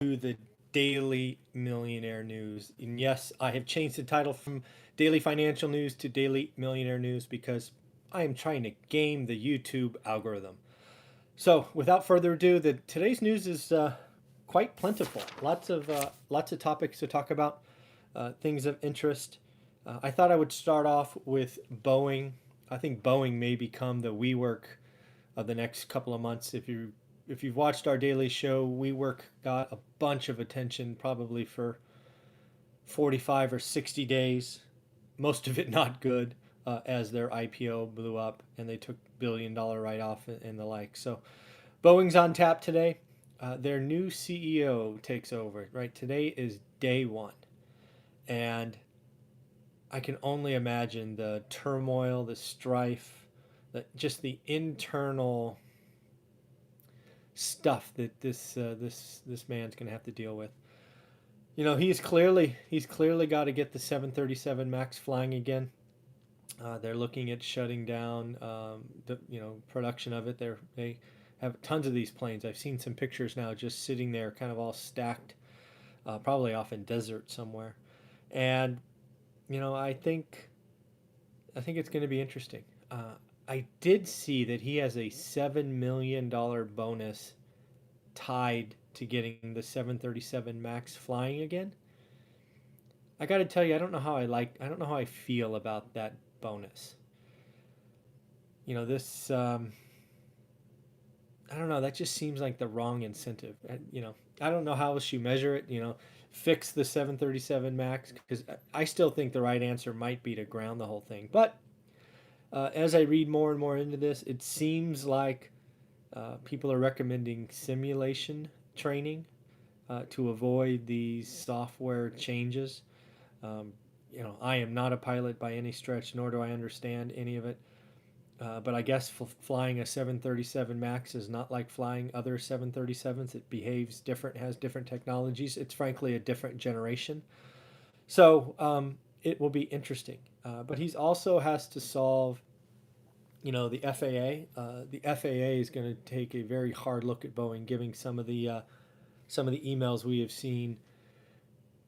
to the Daily Millionaire News. And yes, I have changed the title from Daily Financial News to Daily Millionaire News because I am trying to game the YouTube algorithm. So, without further ado, today's news is quite plentiful. Lots of topics to talk about, things of interest. I thought I would start off with Boeing. I think Boeing may become the WeWork of the next couple of months. If you've watched our daily show, WeWork got a bunch of attention probably for 45 or 60 days. Most of it not good, as their IPO blew up and they took $1 billion write off and the like. So Boeing's on tap today. Their new CEO takes over. Right today is day one, and I can only imagine the turmoil, the strife, just the internal stuff that this man's going to have to deal with. He's clearly got to get the 737 Max flying again. They're looking at shutting down the production of it. They have tons of these planes. I've seen some pictures now just sitting there, kind of all stacked, probably off in desert somewhere. And I think it's going to be interesting. I did see that he has a $7 million bonus tied to getting the 737 Max flying again. I got to tell you, I don't know how I feel about that bonus. This, I don't know, that just seems like the wrong incentive. I don't know how else you measure it, fix the 737 Max, because I still think the right answer might be to ground the whole thing. But as I read more and more into this, it seems like people are recommending simulation training to avoid these software changes. Um, I am not a pilot by any stretch, nor do I understand any of it. But I guess flying a 737 Max is not like flying other 737s. It behaves different, has different technologies. It's frankly a different generation. So it will be interesting. But he's also has to solve, the FAA. The FAA is going to take a very hard look at Boeing, giving some of the emails we have seen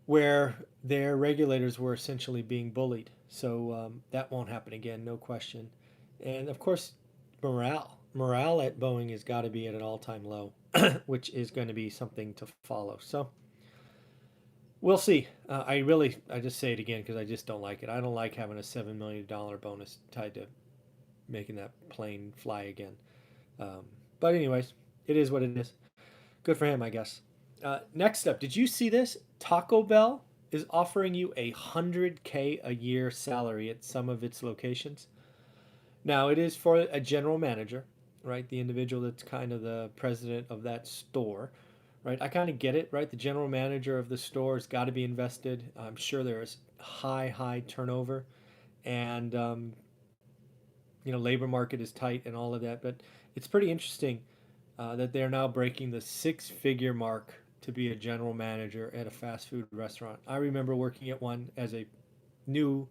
where their regulators were essentially being bullied. So that won't happen again, no question. And of course, morale at Boeing has got to be at an all-time low, which is going to be something to follow. So we'll see. I just say it again because I just don't like it. I don't like having a $7 million bonus tied to making that plane fly again. Um, but anyways, it is what it is. Good for him, I guess. Next up, did you see this? Taco Bell is offering you 100K a year salary at some of its locations. Now, it is for a general manager, right? The individual that's kind of the president of that store, right? I kind of get it, right? The general manager of the store has got to be invested. I'm sure there is high turnover, and labor market is tight and all of that. But it's pretty interesting that they're now breaking the six-figure mark to be a general manager at a fast food restaurant. I remember working at one as a I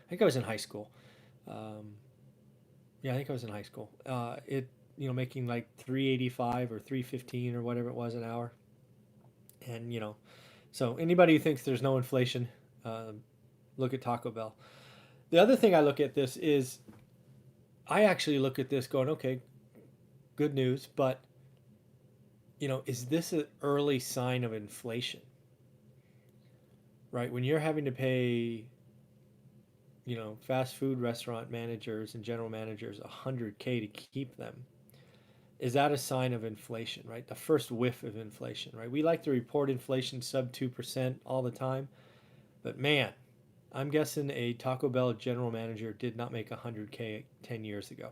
think I was in high school. Um, yeah, I think I was in high school. Making like 385 or 315 or whatever it was an hour. And, so anybody who thinks there's no inflation, uh, look at Taco Bell. The other thing I look at this is I actually look at this going, okay, good news, but is this an early sign of inflation? Right? When you're having to pay, fast food restaurant managers and general managers 100K to keep them, is that a sign of inflation, right? The first whiff of inflation, right? We like to report inflation sub 2% all the time, but man, I'm guessing a Taco Bell general manager did not make 100K 10 years ago.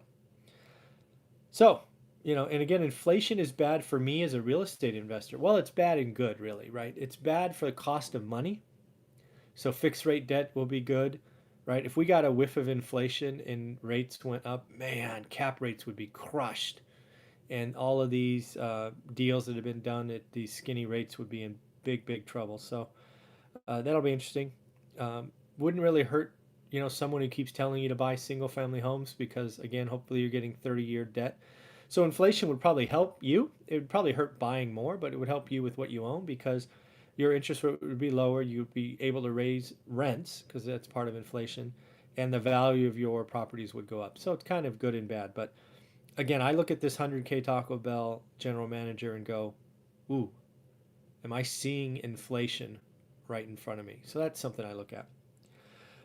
So, and again, inflation is bad for me as a real estate investor. Well, it's bad and good, really, right? It's bad for the cost of money. So, fixed rate debt will be good, right? If we got a whiff of inflation and rates went up, man, cap rates would be crushed. And all of these deals that have been done at these skinny rates would be in big trouble. So, that'll be interesting. Wouldn't really hurt, someone who keeps telling you to buy single family homes because, again, hopefully you're getting 30-year debt. So inflation would probably help you. It would probably hurt buying more, but it would help you with what you own because your interest rate would be lower. You'd be able to raise rents because that's part of inflation, and the value of your properties would go up. So it's kind of good and bad. But again, I look at this 100K Taco Bell general manager and go, ooh, am I seeing inflation right in front of me? So that's something I look at.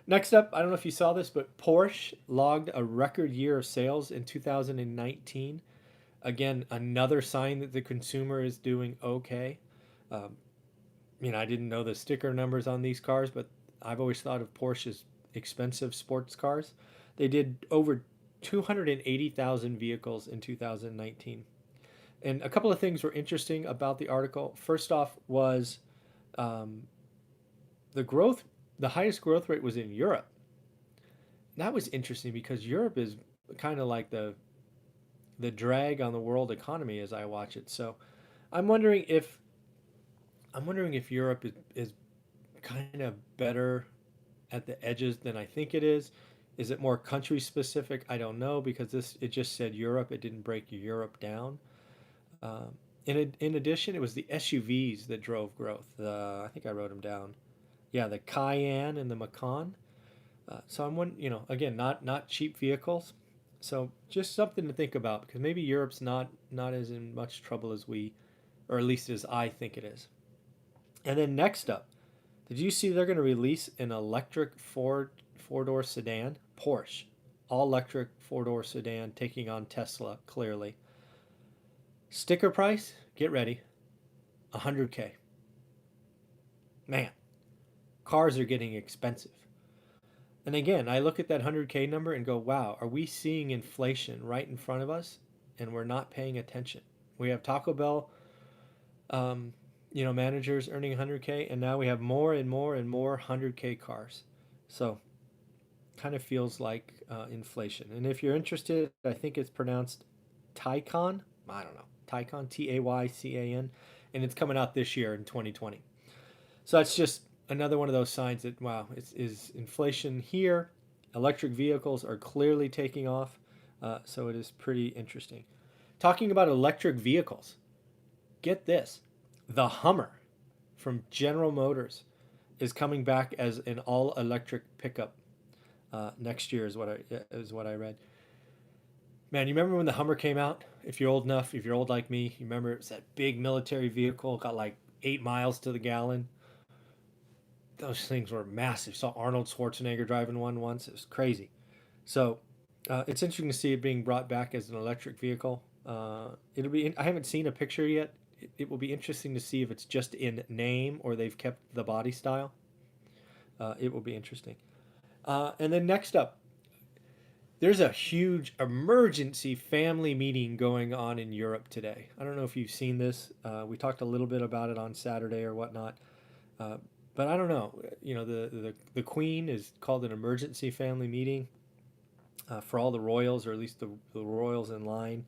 Next up, I don't know if you saw this, but Porsche logged a record year of sales in 2019. Again, another sign that the consumer is doing okay. Um, I didn't know the sticker numbers on these cars, but I've always thought of Porsche as expensive sports cars. They did over 280,000 vehicles in 2019. And a couple of things were interesting about the article. First off, was um, the growth, the highest growth rate was in Europe. That was interesting because Europe is kind of like the drag on the world economy as I watch it. So I'm wondering if Europe is kind of better at the edges than I think it is. Is it more country specific? I don't know because this it just said Europe. It didn't break Europe down. Um, in addition, it was the SUVs that drove growth. I think I wrote them down. Yeah, the Cayenne and the Macan. So I'm one, again, not cheap vehicles. So just something to think about because maybe Europe's not as in much trouble as we, or at least as I think it is. And then next up, did you see they're going to release an electric four door sedan? Porsche, all electric four-door sedan taking on Tesla clearly. Sticker price, get ready, 100K. Man, cars are getting expensive. And again, I look at that 100K number and go, wow, are we seeing inflation right in front of us and we're not paying attention? We have Taco Bell, um, managers earning 100K, and now we have more and more and more 100K cars. So, kind of feels like inflation. And if you're interested, I think it's pronounced Taycan. I don't know. Taycan, Taycan, and it's coming out this year in 2020. So that's just another one of those signs that wow, is inflation here. Electric vehicles are clearly taking off, so it is pretty interesting. Talking about electric vehicles, get this: the Hummer from General Motors is coming back as an all-electric pickup next year. Is what I read. Man, you remember when the Hummer came out? If you're old enough, if you're old like me, you remember it was that big military vehicle, got like 8 miles to the gallon. Those things were massive. Saw Arnold Schwarzenegger driving one once. It was crazy. So it's interesting to see it being brought back as an electric vehicle. It'll be. I haven't seen a picture yet. It will be interesting to see if it's just in name or they've kept the body style. It will be interesting. And then next up, there's a huge emergency family meeting going on in Europe today. I don't know if you've seen this. We talked a little bit about it on Saturday or whatnot. Uh, but I don't know. The Queen is called an emergency family meeting for all the royals, or at least the royals in line,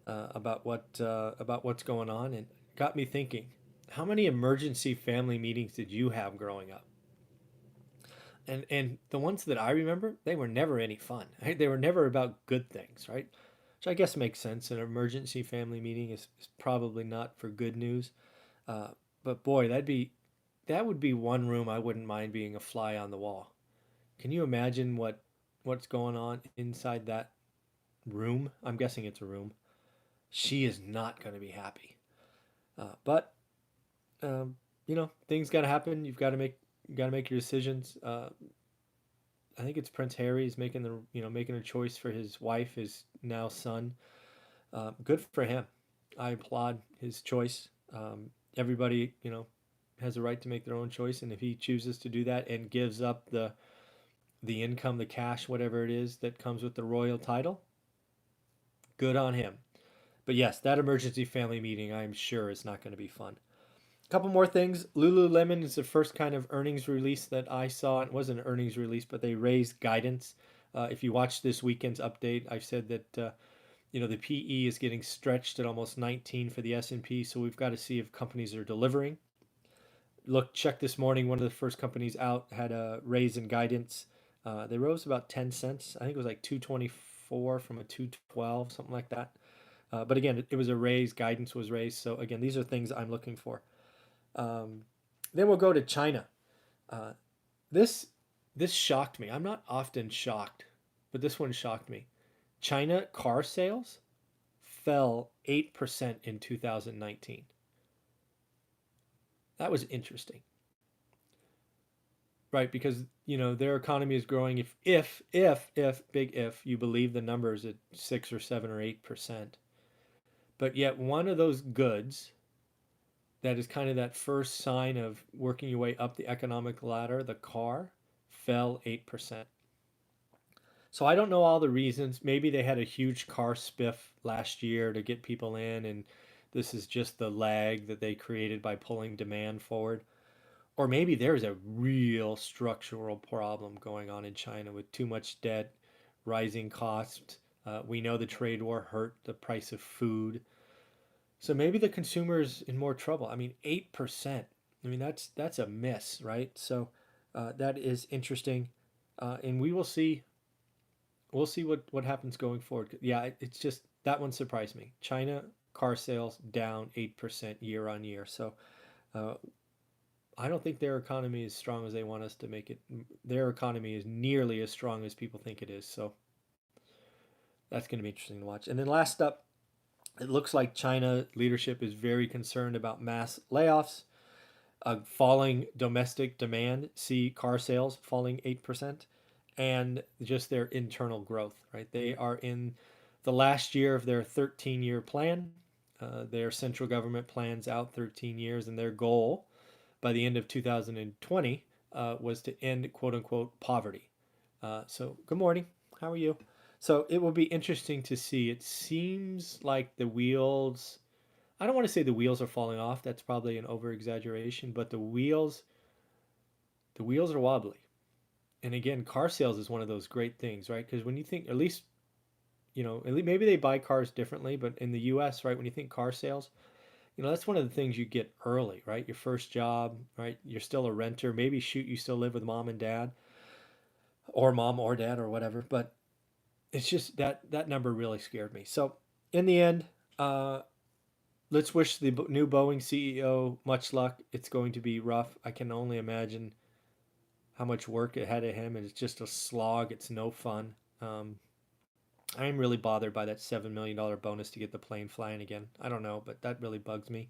about what's going on, and got me thinking. How many emergency family meetings did you have growing up? And the ones that I remember, they were never any fun. Right? They were never about good things, right? Which I guess makes sense. An emergency family meeting is probably not for good news. Uh, but boy, that would be one room I wouldn't mind being a fly on the wall. Can you imagine what's going on inside that room? I'm guessing it's a room. She is not going to be happy. But things got to happen. You got to make your decisions. I think it's Prince Harry is making a choice for his wife, his now son. Good for him. I applaud his choice. Everybody, has a right to make their own choice, and if he chooses to do that and gives up the income, the cash, whatever it is that comes with the royal title, good on him. But yes, that emergency family meeting, I'm sure, is not going to be fun. A couple more things. Lululemon is the first kind of earnings release that I saw. It wasn't an earnings release, but they raised guidance. If you watch this weekend's update, I've said that the PE is getting stretched at almost 19 for the S&P, so we've got to see if companies are delivering. Look, check this morning. One of the first companies out had a raise in guidance. They rose about 10 cents. I think it was like 224 from a 212, something like that. But again, it was a raise, guidance was raised. So again, these are things I'm looking for. Um, then we'll go to China. Uh, this this shocked me. I'm not often shocked, but this one shocked me. China car sales fell 8% in 2019. That was interesting, right? Because their economy is growing. If big if you believe the numbers at 6 or 7 or 8%, but yet one of those goods that is kind of that first sign of working your way up the economic ladder, the car, fell 8%. So I don't know all the reasons. Maybe they had a huge car spiff last year to get people in, and this is just the lag that they created by pulling demand forward. Or maybe there's a real structural problem going on in China with too much debt, rising costs. We know the trade war hurt the price of food. So maybe the consumer is in more trouble. I mean, 8%. I mean, that's a miss, right? So that is interesting. And we'll see what happens going forward. Yeah, it's just that one surprised me. China car sales down 8% year on year. So uh, I don't think their economy is strong as they want us to make it. Their economy is nearly as strong as people think it is. So that's going to be interesting to watch. And then last up, it looks like China leadership is very concerned about mass layoffs, falling domestic demand, see car sales falling 8%, and just their internal growth, right? They are in the last year of their 13-year plan. Their central government plans out 13 years, and their goal by the end of 2020 was to end quote unquote poverty. So, good morning. How are you? So, it will be interesting to see. It seems like the wheels, I don't want to say the wheels are falling off. That's probably an over exaggeration, but the wheels are wobbly. And again, car sales is one of those great things, right? Because when you think, at least maybe they buy cars differently, but in the US, right, when you think car sales, that's one of the things you get early, right? Your first job, right? You're still a renter. Maybe shoot, you still live with mom and dad, or mom or dad or whatever. But it's just that number really scared me. So in the end, uh, let's wish the new Boeing CEO much luck. It's going to be rough. I can only imagine how much work ahead of him, and it's just a slog. It's no fun. I'm really bothered by that $7 million bonus to get the plane flying again. I don't know, but that really bugs me.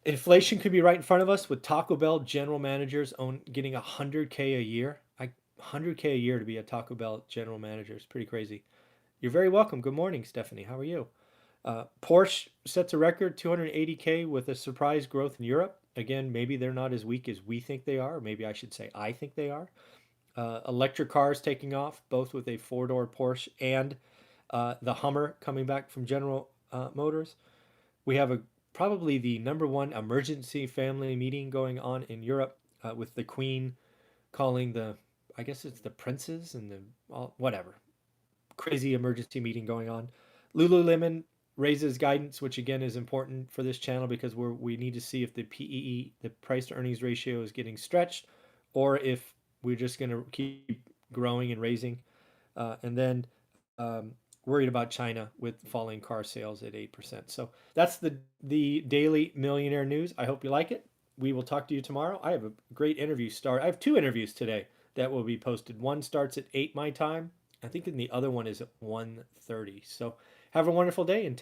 Inflation could be right in front of us with Taco Bell general managers getting 100K a year. 100K a year to be a Taco Bell general manager is pretty crazy. You're very welcome. Good morning, Stephanie. How are you? Porsche sets a record 280K with a surprise growth in Europe. Again, maybe they're not as weak as we think they are. Or maybe I should say I think they are. Electric cars taking off, both with a four-door Porsche and the Hummer coming back from General Motors. We have probably the number one emergency family meeting going on in Europe with the Queen calling I guess it's the princes and whatever, crazy emergency meeting going on. Lululemon raises guidance, which again is important for this channel because we need to see if the PEE, the price to earnings ratio, is getting stretched, or if we're just going to keep growing and raising. And then worried about China with falling car sales at 8%. So that's the daily Millionaire news. I hope you like it. We will talk to you tomorrow. I have a great interview start. I have two interviews today that will be posted. One starts at 8 my time. I think, and the other one is at 1:30. So have a wonderful day and take